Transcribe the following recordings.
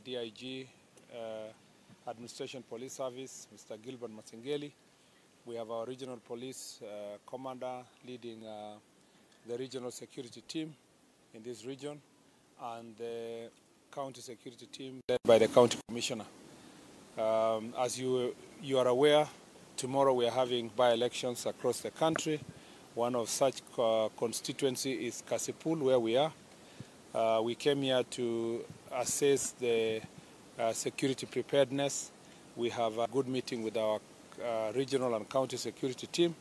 DIG, Administration Police Service, Mr. Gilbert Masengeli. We have our regional police commander leading the regional security team in this region, and the county security team led by the county commissioner. As you are aware, tomorrow we are having by-elections across the country. One of such constituency is Kasipul, where we are. We came here to assess the security preparedness. We have a good meeting with our regional and county security team.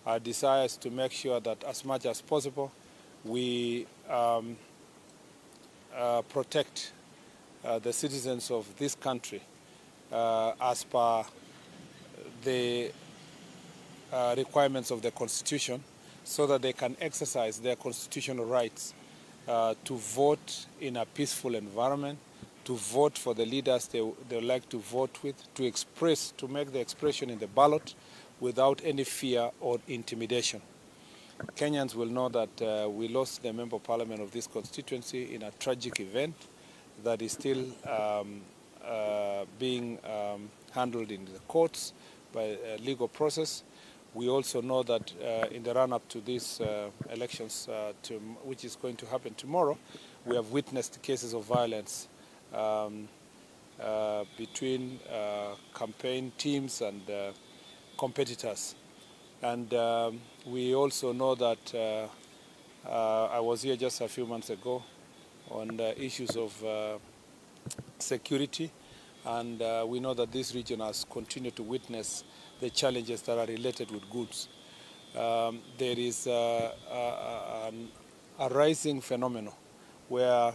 Our desire is to make sure that as much as possible we protect the citizens of this country as per the requirements of the Constitution, so that they can exercise their constitutional rights to vote in a peaceful environment, to vote for the leaders they like to vote with, to make the expression in the ballot without any fear or intimidation. Kenyans will know that we lost the member of parliament of this constituency in a tragic event that is still being handled in the courts by a legal process. We also know that in the run-up to these elections, which is going to happen tomorrow, we have witnessed cases of violence between campaign teams and competitors. And we also know that I was here just a few months ago on the issues of security, and we know that this region has continued to witness the challenges that are related with goods. There is a rising phenomenon where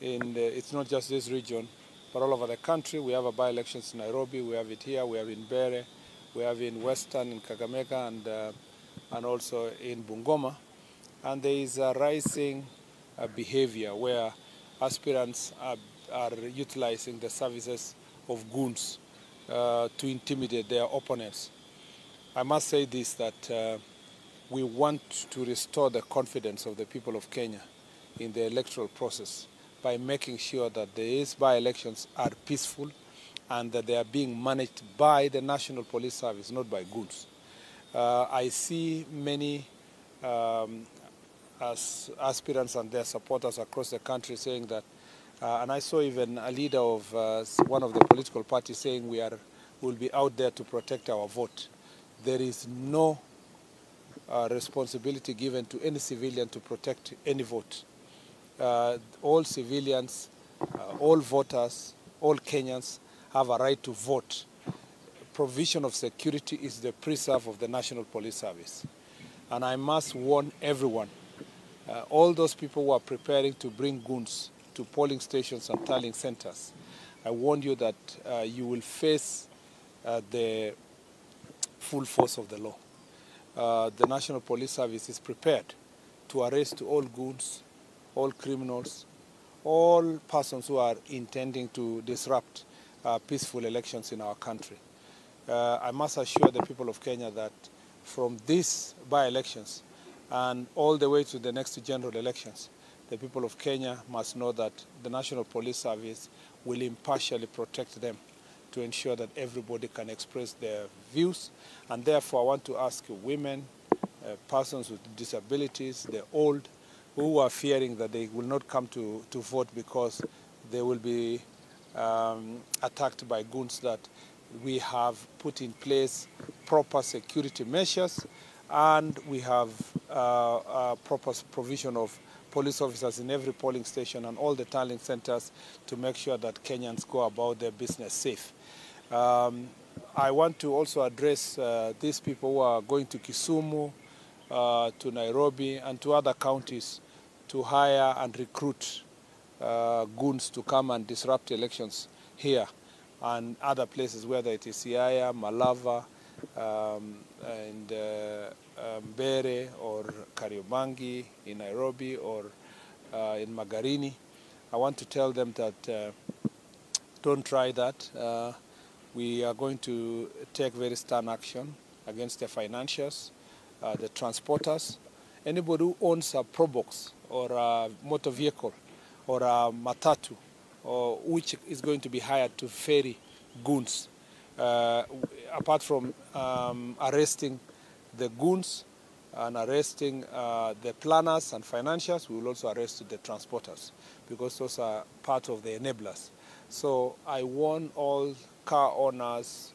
it's not just this region, but all over the country. We have a by-elections in Nairobi, we have it here, we have in Bere, we have in Western, in Kakamega, and also in Bungoma. And there is a rising behavior where aspirants are utilizing the services of goons to intimidate their opponents. I must say this, that we want to restore the confidence of the people of Kenya in the electoral process by making sure that these by-elections are peaceful and that they are being managed by the National Police Service, not by goons. I see many aspirants and their supporters across the country saying that, and I saw even a leader of one of the political parties saying we'll be out there to protect our vote. There is no responsibility given to any civilian to protect any vote. All civilians, all voters, all Kenyans have a right to vote. Provision of security is the preserve of the National Police Service. And I must warn everyone, all those people who are preparing to bring goons to polling stations and tallying centers, I warn you that you will face the full force of the law. The National Police Service is prepared to arrest all goons, all criminals, all persons who are intending to disrupt peaceful elections in our country. I must assure the people of Kenya that from these by-elections and all the way to the next general elections, the people of Kenya must know that the National Police Service will impartially protect them to ensure that everybody can express their views. And therefore, I want to ask women, persons with disabilities, the old, who are fearing that they will not come to vote because they will be attacked by goons, that we have put in place proper security measures, and we have proper provision of police officers in every polling station and all the tallying centers to make sure that Kenyans go about their business safe. I want to also address these people who are going to Kisumu, to Nairobi, and to other counties to hire and recruit goons to come and disrupt elections here and other places, whether it is Siaya, Malava, and Bere, or Kariobangi in Nairobi, or in Magarini. I want to tell them that don't try that. We are going to take very stern action against the financiers, the transporters, anybody who owns a probox or a motor vehicle or a matatu which is going to be hired to ferry goons. Apart from arresting the goons and arresting the planners and financiers, we will also arrest the transporters, because those are part of the enablers. So I warn all car owners,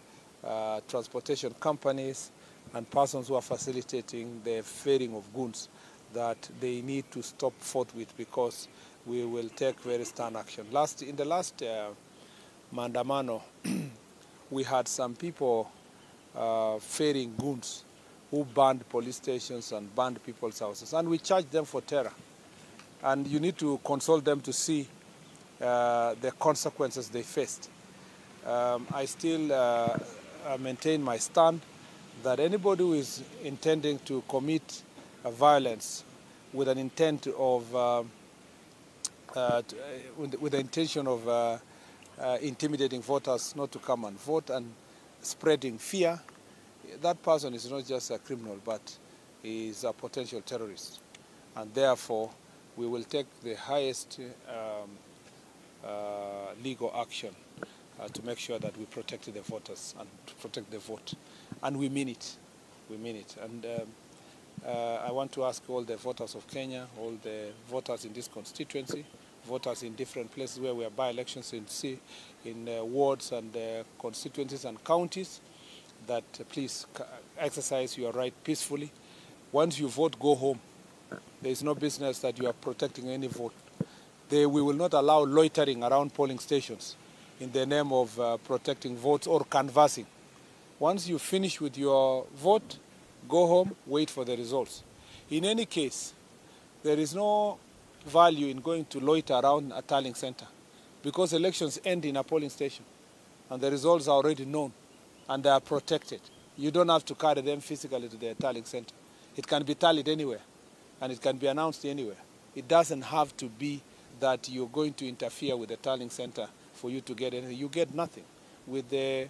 transportation companies, and persons who are facilitating the ferrying of goons that they need to stop forthwith, because we will take very stern action. In the last Maandamano, we had some people ferrying goons who burned police stations and burned people's houses, and we charged them for terror. And you need to consult them to see the consequences they faced. I still maintain my stand that anybody who is intending to commit violence with an intent of with the intention of intimidating voters not to come and vote and spreading fear, that person is not just a criminal, but is a potential terrorist. And therefore, we will take the highest legal action to make sure that we protect the voters and to protect the vote. And we mean it. We mean it. And I want to ask all the voters of Kenya, all the voters in this constituency, voters in different places where we have by-elections in wards and constituencies and counties, that please exercise your right peacefully. Once you vote, go home. There is no business that you are protecting any vote. We will not allow loitering around polling stations in the name of protecting votes or canvassing. Once you finish with your vote, go home, wait for the results. In any case, there is no value in going to loiter around a tallying center, because elections end in a polling station and the results are already known and they are protected. You don't have to carry them physically to the tallying center. It can be tallied anywhere and it can be announced anywhere. It doesn't have to be that you're going to interfere with the tallying center for you to get anything. You get nothing. With the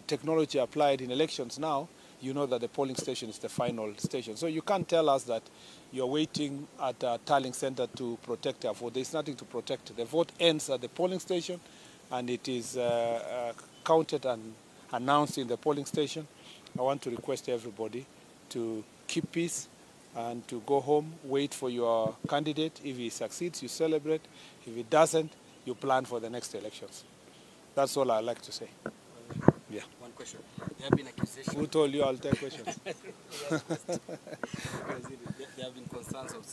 technology applied in elections now, you know that the polling station is the final station. So you can't tell us that you're waiting at a tallying center to protect our vote. There's nothing to protect. The vote ends at the polling station and it is counted and announced in the polling station. I want to request everybody to keep peace and to go home, wait for your candidate. If he succeeds, you celebrate. If he doesn't, you plan for the next elections. That's all I'd like to say. Yeah. One question. There have been accusations. Who told you I'll take questions? There have been concerns of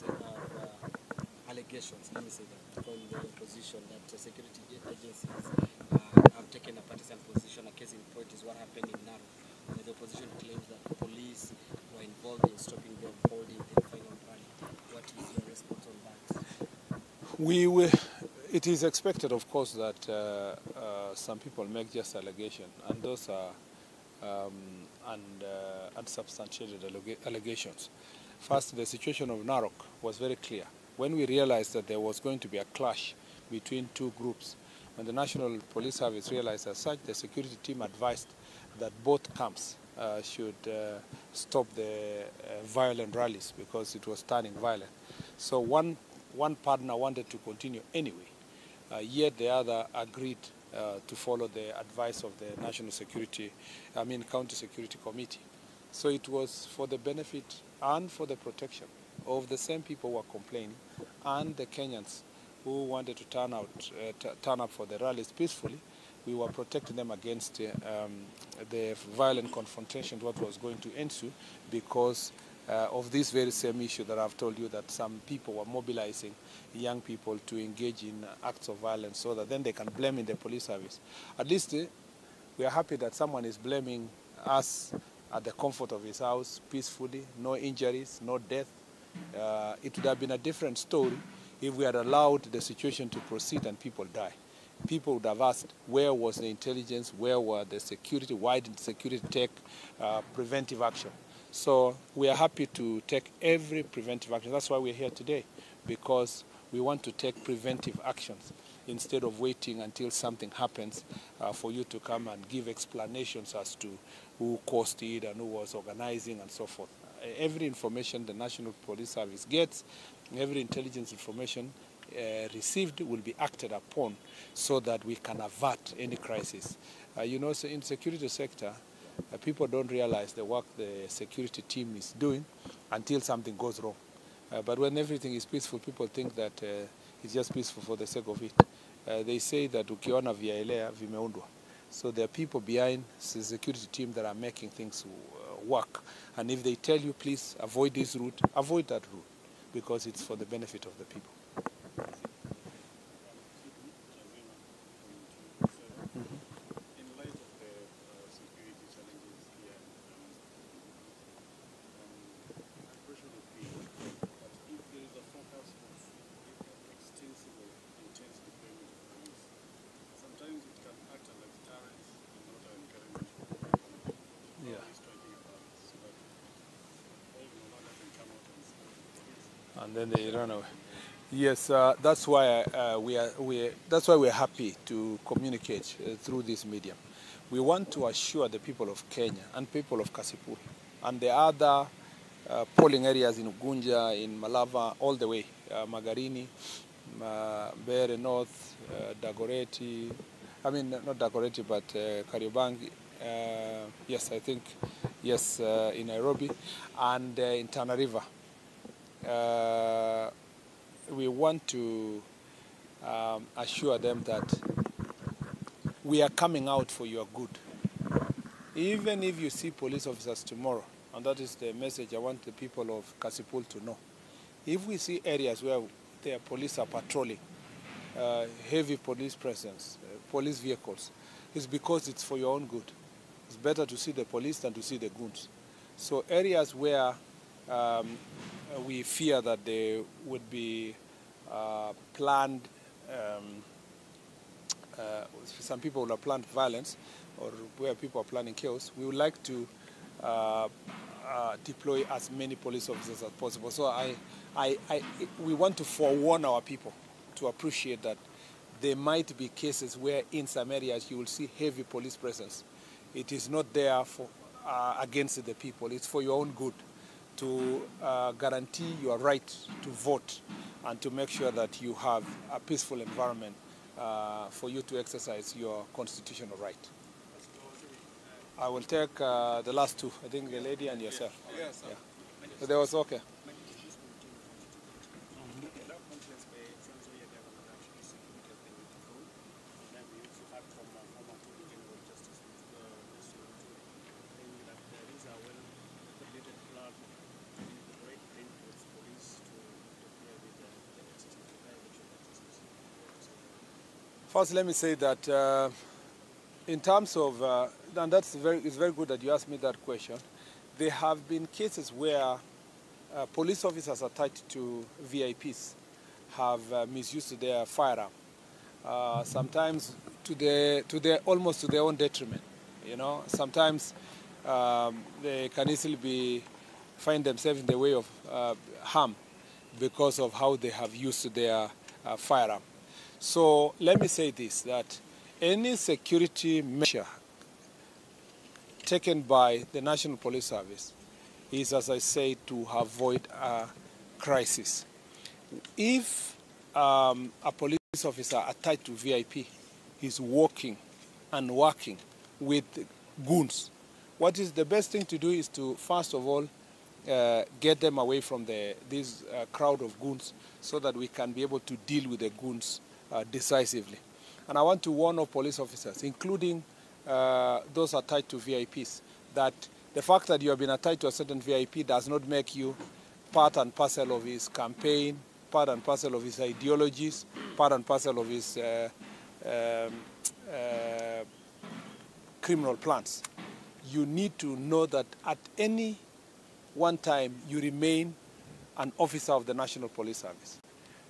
allegations, let me say that, from the opposition that security agencies have taken a partisan position. A case in point is what happened in Narok. The opposition claims that the police were involved in stopping them holding the final rally. What is your response on that? It is expected, of course, that some people make just allegations, and those are unsubstantiated allegations. First, the situation of Narok was very clear. When we realized that there was going to be a clash between two groups, when the National Police Service realized as such, the security team advised that both camps should stop the violent rallies, because it was turning violent. So one partner wanted to continue anyway, yet the other agreed to follow the advice of the County Security Committee. So it was for the benefit and for the protection of the same people who were complaining and the Kenyans who wanted to turn up for the rallies peacefully. We were protecting them against the violent confrontation what was going to ensue, because of this very same issue that I've told you, that some people were mobilizing young people to engage in acts of violence so that then they can blame in the police service. At least we are happy that someone is blaming us at the comfort of his house, peacefully, no injuries, no death. It would have been a different story if we had allowed the situation to proceed and people die. People would have asked, where was the intelligence, where were the security, why did security take preventive action? So we are happy to take every preventive action. That's why we're here today, because we want to take preventive actions instead of waiting until something happens for you to come and give explanations as to who caused it and who was organizing and so forth. Every information the National Police Service gets, every intelligence information received will be acted upon so that we can avert any crisis. You know, so in security sector, people don't realize the work the security team is doing until something goes wrong. But when everything is peaceful, people think that it's just peaceful for the sake of it. They say that ukiona vyaelea vimeundwa. So there are people behind the security team that are making things work. And if they tell you, please avoid this route, avoid that route, because it's for the benefit of the people. And then they run away. Yes, that's why we're happy to communicate through this medium. We want to assure the people of Kenya and people of Kasipul and the other polling areas in Ugunja, in Malava, all the way, Magarini, Bere North, Dagoretti, I mean not Dagoretti but Kariobangi, yes, I think, yes, in Nairobi, and in Tana River. We want to assure them that we are coming out for your good. Even if you see police officers tomorrow, and that is the message I want the people of Kasipul to know. If we see areas where the police are patrolling, heavy police presence, police vehicles, it's because it's for your own good. It's better to see the police than to see the goons. So areas where we fear that there would be planned, some people will have planned violence, or where people are planning chaos, we would like to deploy as many police officers as possible. So we want to forewarn our people to appreciate that there might be cases where in some areas you will see heavy police presence. It is not there for against the people, it's for your own good, to guarantee your right to vote and to make sure that you have a peaceful environment for you to exercise your constitutional right. I will take the last two, I think the lady and yourself. Yes, yeah. So there was okay. First, let me say that in terms of, and it's very good that you asked me that question. There have been cases where police officers attached to VIPs have misused their firearm, sometimes almost to their own detriment. You know, sometimes they can easily find themselves in the way of harm because of how they have used their firearm. So let me say this, that any security measure taken by the National Police Service is, as I say, to avoid a crisis. If a police officer attached to VIP is working with goons, what is the best thing to do is to, first of all, get them away from this crowd of goons so that we can be able to deal with the goons decisively. And I want to warn all police officers, including those attached to VIPs, that the fact that you have been attached to a certain VIP does not make you part and parcel of his campaign, part and parcel of his ideologies, part and parcel of his criminal plans. You need to know that at any one time you remain an officer of the National Police Service.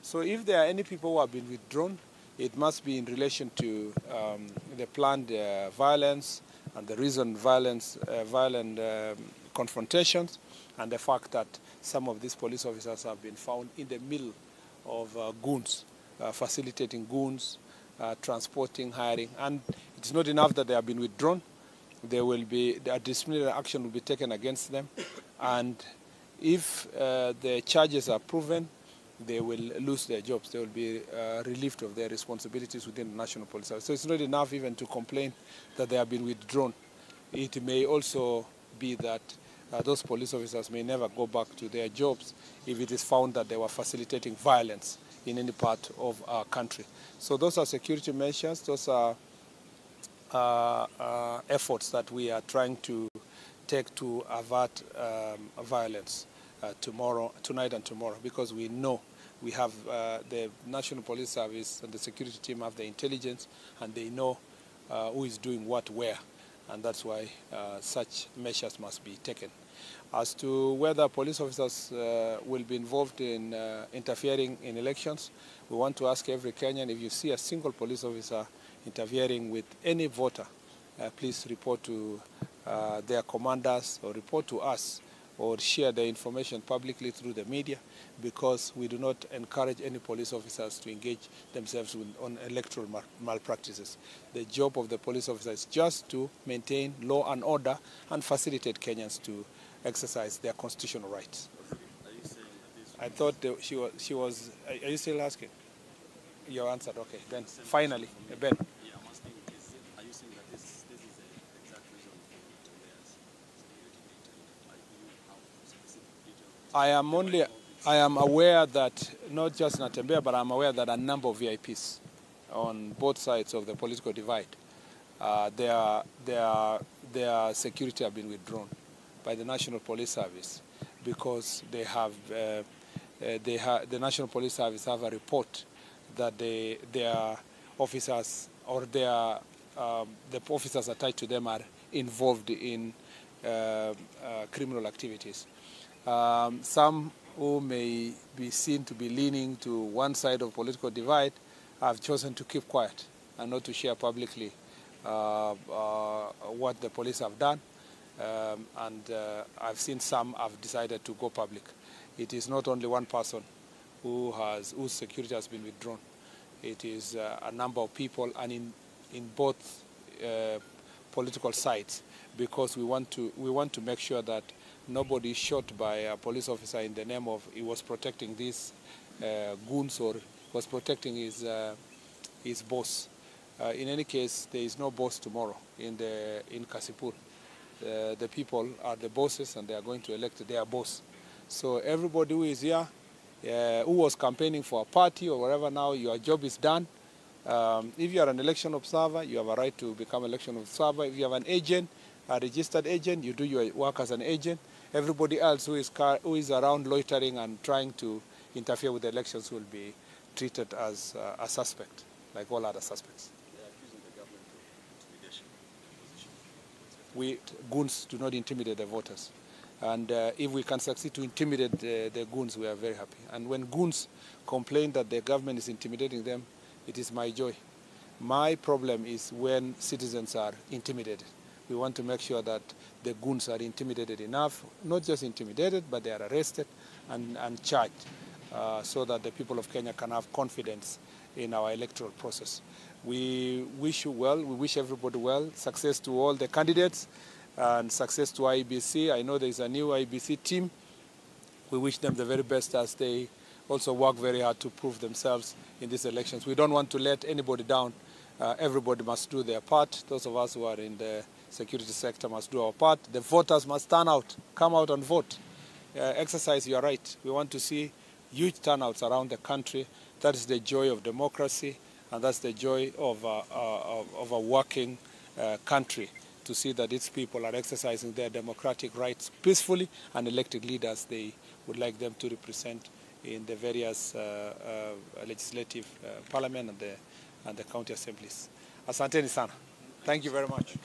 So if there are any people who have been withdrawn, it must be in relation to the planned violence and the recent violent confrontations, and the fact that some of these police officers have been found in the middle of goons, facilitating goons, transporting, hiring. And it's not enough that they have been withdrawn. A disciplinary action will be taken against them. And if the charges are proven, they will lose their jobs. They will be relieved of their responsibilities within the National Police Service. So it's not enough even to complain that they have been withdrawn. It may also be that those police officers may never go back to their jobs if it is found that they were facilitating violence in any part of our country. So those are security measures. Those are efforts that we are trying to take to avert violence tonight and tomorrow, because we know we have the National Police Service and the security team have the intelligence, and they know who is doing what where, and that's why such measures must be taken. As to whether police officers will be involved in interfering in elections, we want to ask every Kenyan, if you see a single police officer interfering with any voter, please report to their commanders or report to us or share the information publicly through the media, because we do not encourage any police officers to engage themselves on electoral malpractices. The job of the police officer is just to maintain law and order and facilitate Kenyans to exercise their constitutional rights. Are you saying that this... I thought she was. Are you still asking? You answered. Okay. Then finally, Ben. Yeah, I'm asking, are you saying that this is the exact reason for their security detail? Like, do you have specific details? I am aware that not just Natembea, but I'm aware that a number of VIPs on both sides of the political divide, their security have been withdrawn by the National Police Service, because they have the National Police Service have a report that their officers or the officers attached to them are involved in criminal activities. Some who may be seen to be leaning to one side of political divide have chosen to keep quiet and not to share publicly what the police have done. I've seen some have decided to go public. It is not only one person whose security has been withdrawn. It is a number of people, and in both political sides, because we want to make sure that nobody is shot by a police officer in the name of he was protecting these goons or was protecting his boss. In any case, there is no boss tomorrow in Kasipul. The people are the bosses, and they are going to elect their boss. So everybody who is here, who was campaigning for a party or whatever, now your job is done. If you are an election observer, you have a right to become election observer. If you have an agent, a registered agent, you do your work as an agent. Everybody else who is around loitering and trying to interfere with the elections will be treated as a suspect, like all other suspects. They are accusing the government of intimidation. Goons do not intimidate the voters. And if we can succeed to intimidate the goons, we are very happy. And when goons complain that the government is intimidating them, it is my joy. My problem is when citizens are intimidated. We want to make sure that the goons are intimidated enough, not just intimidated, but they are arrested and charged, so that the people of Kenya can have confidence in our electoral process. We wish you well. We wish everybody well. Success to all the candidates and success to IEBC. I know there is a new IEBC team. We wish them the very best as they also work very hard to prove themselves in these elections. We don't want to let anybody down. Everybody must do their part. Those of us who are in the security sector must do our part. The voters must turn out, come out and vote. Exercise your right. We want to see huge turnouts around the country. That is the joy of democracy, and that's the joy of a working country, to see that its people are exercising their democratic rights peacefully and electing leaders they would like them to represent in the various legislative parliament and the county assemblies. Asanteni sana. Thank you very much.